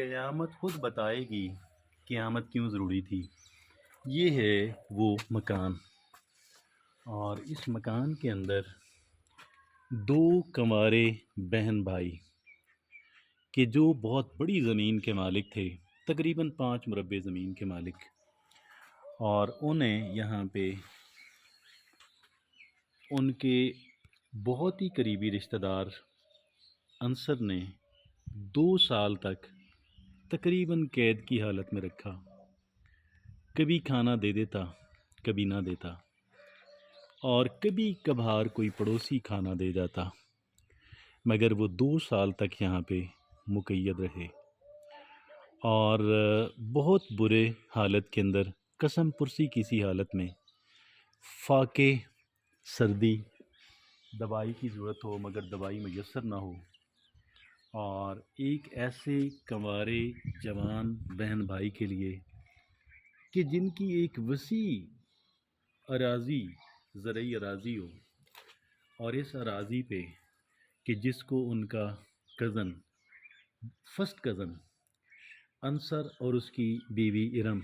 قیامت خود بتائے گی قیامت کیوں ضروری تھی۔ یہ ہے وہ مکان، اور اس مکان کے اندر دو کنوارے بہن بھائی کہ جو بہت بڑی زمین کے مالک تھے، تقریباً 5 مربع زمین کے مالک، اور انہیں یہاں پہ ان کے بہت ہی قریبی رشتہ دار انصر نے 2 سال تک تقریباً قید کی حالت میں رکھا۔ کبھی کھانا دے دیتا، کبھی نہ دیتا، اور کبھی کبھار کوئی پڑوسی کھانا دے جاتا، مگر وہ 2 سال تک یہاں پہ مقید رہے، اور بہت برے حالت کے اندر، قسم پرسی کسی حالت میں، فاقے، سردی، دوائی کی ضرورت ہو مگر دوائی میسر نہ ہو، اور ایک ایسے کنوارے جوان بہن بھائی کے لیے کہ جن کی ایک وسیع اراضی، زرعی اراضی ہو، اور اس اراضی پہ کہ جس کو ان کا کزن، فرسٹ کزن انصر اور اس کی بیوی ارم،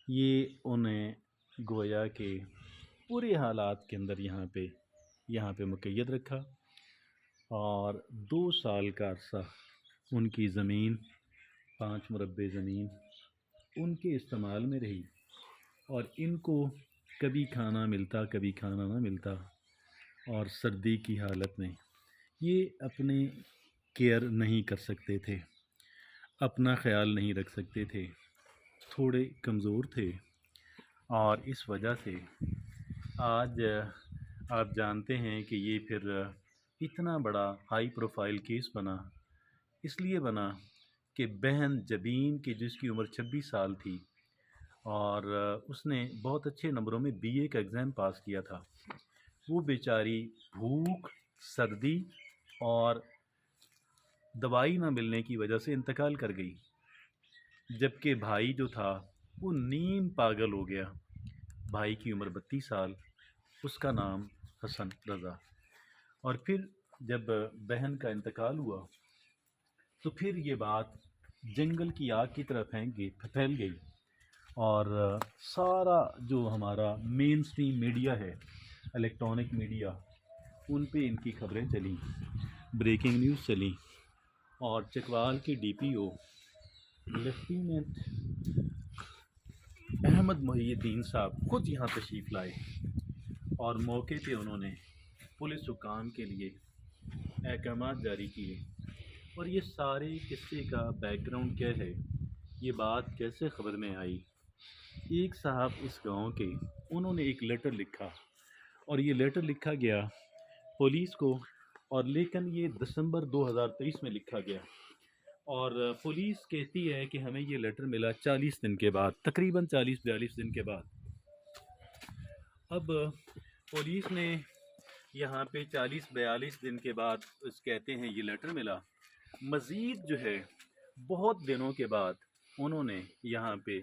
یہ انہیں گویا کہ پورے حالات کے اندر یہاں پہ مقید رکھا، اور 2 سال کا عرصہ ان کی زمین، 5 مربع زمین ان کے استعمال میں رہی، اور ان کو کبھی کھانا ملتا، کبھی کھانا نہ ملتا، اور سردی کی حالت میں یہ اپنے کیئر نہیں کر سکتے تھے، اپنا خیال نہیں رکھ سکتے تھے، تھوڑے کمزور تھے، اور اس وجہ سے آج آپ جانتے ہیں کہ یہ پھر اتنا بڑا ہائی پروفائل کیس بنا، اس لیے بنا کہ بہن جبین کی جس کی عمر 26 سال تھی، اور اس نے بہت اچھے نمبروں میں BA کا ایگزام پاس کیا تھا، وہ بیچاری بھوک، سردی اور دوائی نہ ملنے کی وجہ سے انتقال کر گئی، جبکہ بھائی جو تھا وہ نیم پاگل ہو گیا۔ بھائی کی عمر 32 سال، اس کا نام حسن رضا۔ اور پھر جب بہن کا انتقال ہوا تو پھر یہ بات جنگل کی آگ کی طرح پھیل گئی، اور سارا جو ہمارا مین سٹریم میڈیا ہے، الیکٹرانک میڈیا، ان پہ ان کی خبریں چلیں، بریکنگ نیوز چلی، اور چکوال کے DPO لیفٹیننٹ احمد محی الدین صاحب خود یہاں تشریف لائے، اور موقع پہ انہوں نے پولیس حکام کے لیے احکامات جاری کیے، اور یہ سارے قصے کا بیک گراؤنڈ کیا ہے، یہ بات کیسے خبر میں آئی۔ ایک صاحب اس گاؤں کے، انہوں نے ایک لیٹر لکھا، اور یہ لیٹر لکھا گیا پولیس کو، اور لیکن یہ دسمبر 2023 میں لکھا گیا، اور پولیس کہتی ہے کہ ہمیں یہ لیٹر ملا 40 دن کے بعد، تقریباً 40-42 دن کے بعد۔ اب پولیس نے یہاں پہ 40-42 دن کے بعد کہتے ہیں یہ لیٹر ملا، مزید جو ہے بہت دنوں کے بعد انہوں نے یہاں پہ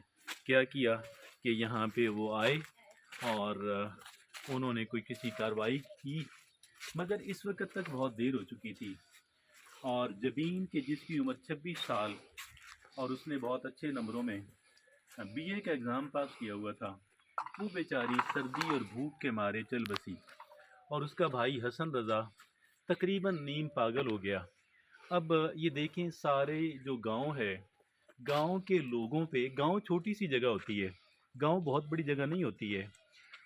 کیا کیا کہ یہاں پہ وہ آئے، اور انہوں نے کوئی کسی کارروائی کی، مگر اس وقت تک بہت دیر ہو چکی تھی، اور جبین کے جس کی عمر 26 سال اور اس نے بہت اچھے نمبروں میں BA کا ایگزام پاس کیا ہوا تھا، وہ بیچاری سردی اور بھوک کے مارے چل بسی، اور اس کا بھائی حسن رضا تقریباً نیم پاگل ہو گیا۔ اب یہ دیکھیں سارے جو گاؤں ہے، گاؤں کے لوگوں پہ، گاؤں چھوٹی سی جگہ ہوتی ہے، گاؤں بہت بڑی جگہ نہیں ہوتی ہے،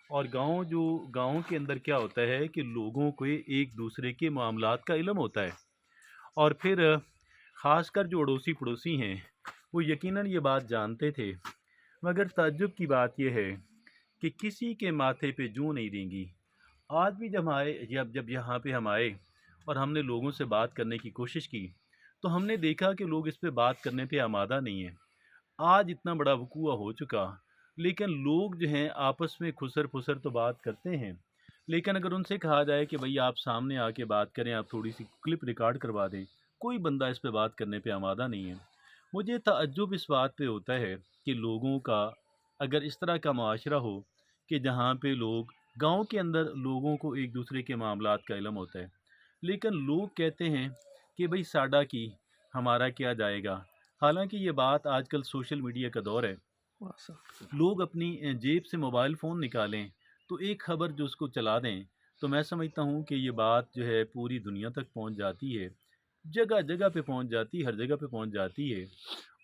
اور گاؤں کے اندر کیا ہوتا ہے کہ لوگوں کو ایک دوسرے کے معاملات کا علم ہوتا ہے، اور پھر خاص کر جو اڑوسی پڑوسی ہیں وہ یقیناً یہ بات جانتے تھے، مگر تعجب کی بات یہ ہے کہ کسی کے ماتھے پہ جوں نہیں رینگی۔ آج بھی جب یہاں پہ ہم آئے اور ہم نے لوگوں سے بات کرنے کی کوشش کی تو ہم نے دیکھا کہ لوگ اس پہ بات کرنے پہ آمادہ نہیں ہیں۔ آج اتنا بڑا وقوع ہو چکا، لیکن لوگ جو ہیں آپس میں خسر پھسر تو بات کرتے ہیں، لیکن اگر ان سے کہا جائے کہ بھئی آپ سامنے آ کے بات کریں، آپ تھوڑی سی کلپ ریکارڈ کروا دیں، کوئی بندہ اس پہ بات کرنے پہ آمادہ نہیں ہے۔ مجھے تعجب اس بات پہ ہوتا ہے کہ لوگوں کا اگر اس طرح کا معاشرہ ہو کہ جہاں پہ لوگ گاؤں کے اندر لوگوں کو ایک دوسرے کے معاملات کا علم ہوتا ہے، لیکن لوگ کہتے ہیں کہ بھئی ساڈا کی، ہمارا کیا جائے گا، حالانکہ یہ بات آج کل سوشل میڈیا کا دور ہے، لوگ اپنی جیب سے موبائل فون نکالیں تو ایک خبر جو اس کو چلا دیں، تو میں سمجھتا ہوں کہ یہ بات جو ہے پوری دنیا تک پہنچ جاتی ہے، جگہ جگہ پہ پہنچ جاتی ہے، ہر جگہ پہ پہنچ جاتی ہے،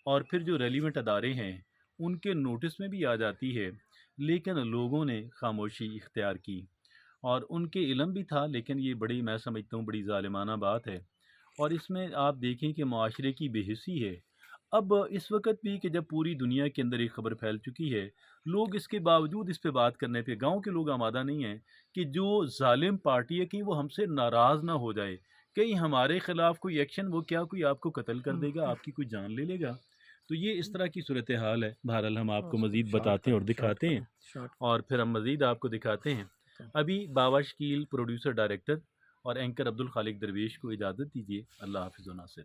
اور پھر جو ریلیونٹ ادارے ہیں ان کے نوٹس میں بھی آ جاتی ہے، لیکن لوگوں نے خاموشی اختیار کی، اور ان کے علم بھی تھا، لیکن یہ بڑی، میں سمجھتا ہوں بڑی ظالمانہ بات ہے، اور اس میں آپ دیکھیں کہ معاشرے کی بے حسی ہے۔ اب اس وقت بھی کہ جب پوری دنیا کے اندر ایک خبر پھیل چکی ہے، لوگ اس کے باوجود اس پہ بات کرنے پہ، گاؤں کے لوگ آمادہ نہیں ہیں کہ جو ظالم پارٹی ہے کہیں وہ ہم سے ناراض نہ ہو جائے، کہیں ہمارے خلاف کوئی ایکشن، وہ کیا کوئی آپ کو قتل کر دے گا، آپ کی کوئی جان لے لے گا؟ تو یہ اس طرح کی صورتحال ہے۔ بہرحال ہم آپ کو مزید بتاتے ہیں اور دکھاتے ہیں، اور پھر ہم مزید آپ کو دکھاتے ہیں۔ ابھی باوا شکیل، پروڈیوسر ڈائریکٹر اور اینکر عبد الخالق درویش کو اجازت دیجیے۔ اللہ حافظ و ناصر۔